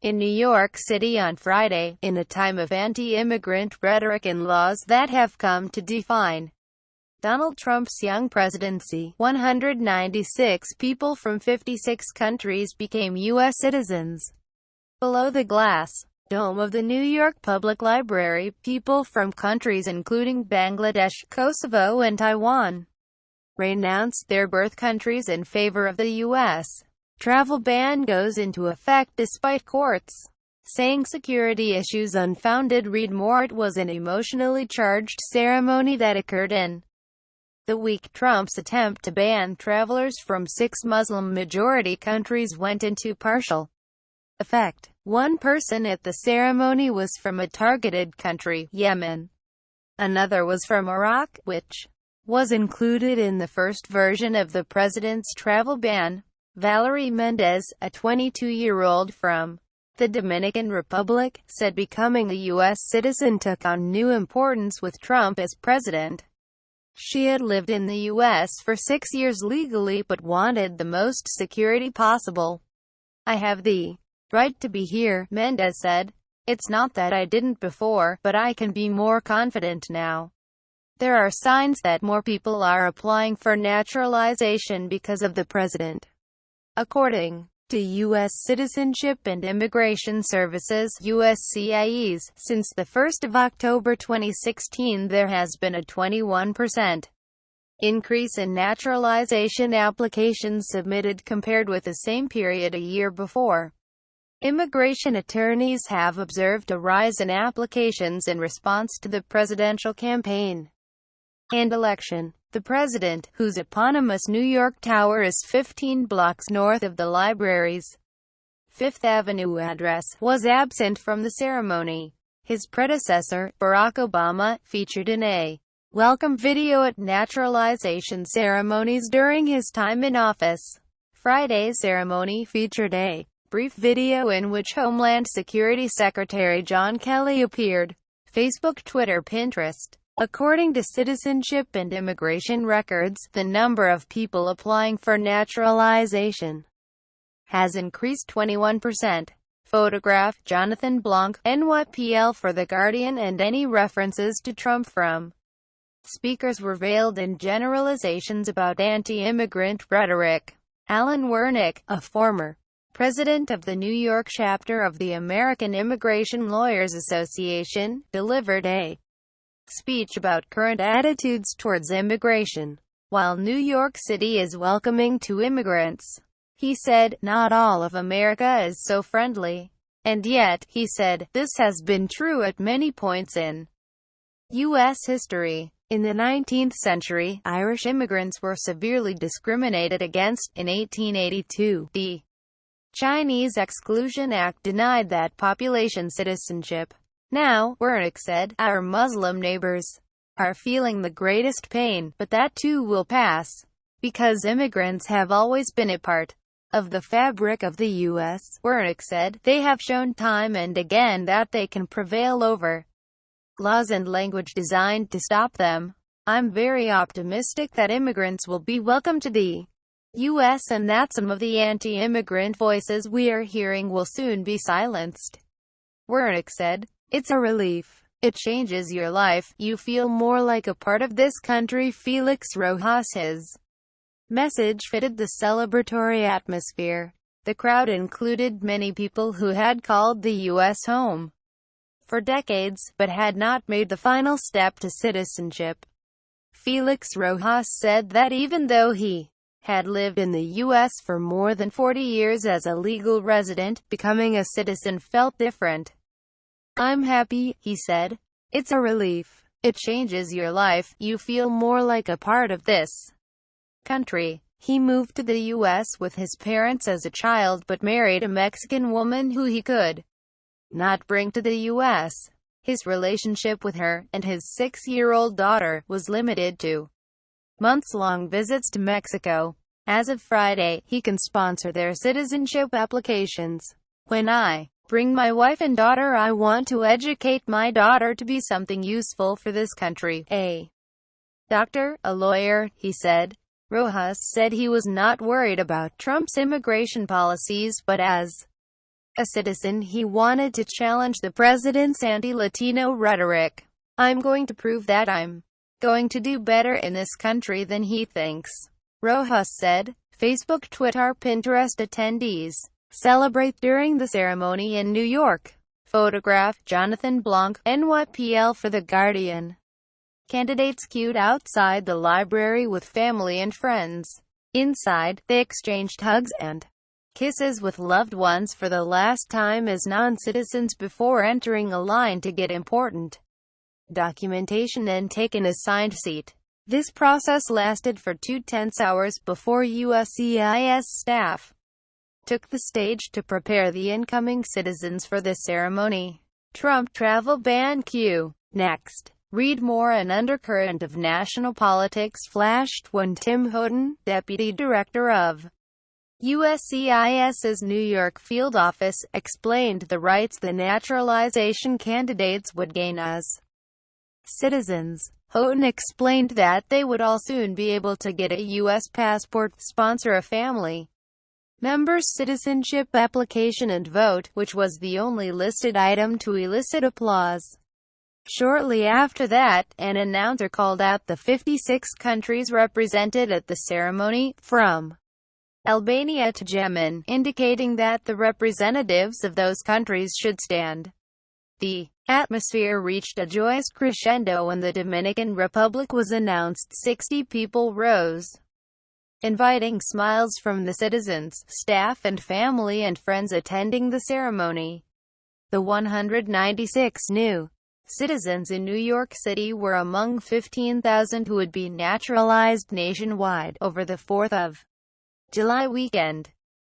in New York City on Friday, in a time of anti-immigrant rhetoric and laws that have come to define Donald Trump's young presidency. 196 people from 56 countries became U.S. citizens. Below the glass dome of the New York Public Library, people from countries including Bangladesh, Kosovo and Taiwan renounced their birth countries in favor of the U.S. Travel ban goes into effect despite courts saying security issues unfounded. Read more. It was an emotionally charged ceremony that occurred in the week Trump's attempt to ban travelers from 6 Muslim-majority countries went into partial effect. One person at the ceremony was from a targeted country, Yemen. Another was from Iraq, which was included in the first version of the president's travel ban. Valerie Mendez, a 22-year-old from the Dominican Republic, said becoming a U.S. citizen took on new importance with Trump as president. She had lived in the U.S. for 6 years legally but wanted the most security possible. "I have the right to be here," Mendez said. "It's not that I didn't before, but I can be more confident now. There are signs that more people are applying for naturalization because of the president." According to U.S. Citizenship and Immigration Services (USCIS), since the 1st of October 2016 there has been a 21% increase in naturalization applications submitted compared with the same period a year before. Immigration attorneys have observed a rise in applications in response to the presidential campaign and election. The president, whose eponymous New York Tower is 15 blocks north of the library's Fifth Avenue address, was absent from the ceremony. His predecessor, Barack Obama, featured in a welcome video at naturalization ceremonies during his time in office. Friday's ceremony featured a brief video in which Homeland Security Secretary John Kelly appeared. Facebook, Twitter, Pinterest. According to Citizenship and Immigration Records, the number of people applying for naturalization has increased 21%. Photograph, Jonathan Blanc, NYPL for The Guardian. And any references to Trump from speakers were veiled in generalizations about anti-immigrant rhetoric. Alan Wernick, a former president of the New York chapter of the American Immigration Lawyers Association, delivered a speech about current attitudes towards immigration. While New York City is welcoming to immigrants, he said, not all of America is so friendly. And yet, he said, this has been true at many points in U.S. history. In the 19th century, Irish immigrants were severely discriminated against. In 1882, the Chinese Exclusion Act denied that population citizenship. Now, Wernick said, our Muslim neighbors are feeling the greatest pain, but that too will pass. Because immigrants have always been a part of the fabric of the U.S., Wernick said, they have shown time and again that they can prevail over laws and language designed to stop them. I'm very optimistic that immigrants will be welcome to the U.S. and that some of the anti-immigrant voices we are hearing will soon be silenced. Wernick said, it's a relief. It changes your life. You feel more like a part of this country. Felix Rojas's message fitted the celebratory atmosphere. The crowd included many people who had called the U.S. home for decades, but had not made the final step to citizenship. Felix Rojas said that even though he had lived in the U.S. for more than 40 years as a legal resident, becoming a citizen felt different. I'm happy, he said. It's a relief. It changes your life. You feel more like a part of this country. He moved to the U.S. with his parents as a child but married a Mexican woman who he could not bring to the U.S. His relationship with her, and his 6-year-old daughter, was limited to months-long visits to Mexico. As of Friday, he can sponsor their citizenship applications. When I bring my wife and daughter, I want to educate my daughter to be something useful for this country. A doctor, a lawyer, he said. Rojas said he was not worried about Trump's immigration policies but as a citizen, he wanted to challenge the president's anti-Latino rhetoric. "I'm going to prove that I'm going to do better in this country than he thinks," Rojas said. Facebook, Twitter, Pinterest attendees celebrate during the ceremony in New York. Photograph, Jonathan Blanc, NYPL for The Guardian. Candidates queued outside the library with family and friends. Inside, they exchanged hugs and kisses with loved ones for the last time as non-citizens before entering a line to get important documentation and take an assigned seat. This process lasted for 2 tense hours before USCIS staff took the stage to prepare the incoming citizens for the ceremony. Trump travel ban Q. Next. Read more. An undercurrent of national politics flashed when Tim Houghton, deputy director of USCIS's New York field office, explained the rights the naturalization candidates would gain as citizens. Houghton explained that they would all soon be able to get a U.S. passport, sponsor a family member's citizenship application and vote, which was the only listed item to elicit applause. Shortly after that, an announcer called out the 56 countries represented at the ceremony, from Albania to Yemen, indicating that the representatives of those countries should stand. The atmosphere reached a joyous crescendo when the Dominican Republic was announced. 60 people rose, inviting smiles from the citizens, staff and family and friends attending the ceremony. The 196 new citizens in New York City were among 15,000 who would be naturalized nationwide over the 4th of July weekend.